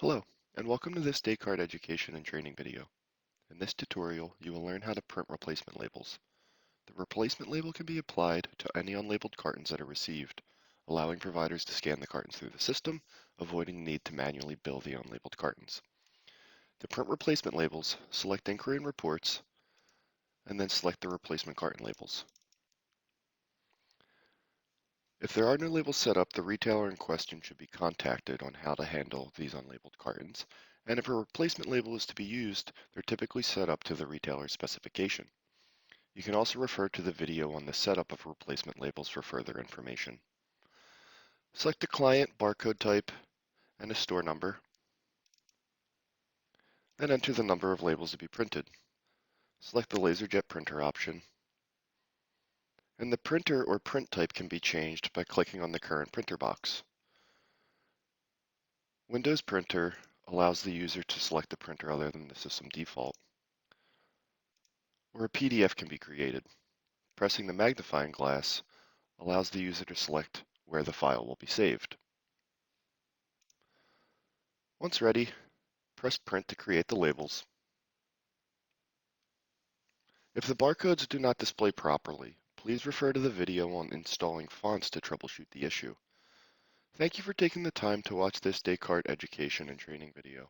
Hello, and welcome to this Descartes education and training video. In this tutorial, you will learn how to print replacement labels. The replacement label can be applied to any unlabeled cartons that are received, allowing providers to scan the cartons through the system, avoiding the need to manually bill the unlabeled cartons. To print replacement labels, select Inquiry and Reports, and then select the replacement carton labels. If there are no labels set up, the retailer in question should be contacted on how to handle these unlabeled cartons, and if a replacement label is to be used, they're typically set up to the retailer's specification. You can also refer to the video on the setup of replacement labels for further information. Select a client, barcode type, and a store number, then enter the number of labels to be printed. Select the LaserJet printer option, and the printer or print type can be changed by clicking on the current printer box. Windows Printer allows the user to select a printer other than the system default, or a PDF can be created. Pressing the magnifying glass allows the user to select where the file will be saved. Once ready, press Print to create the labels. If the barcodes do not display properly, please refer to the video on installing fonts to troubleshoot the issue. Thank you for taking the time to watch this Descartes education and training video.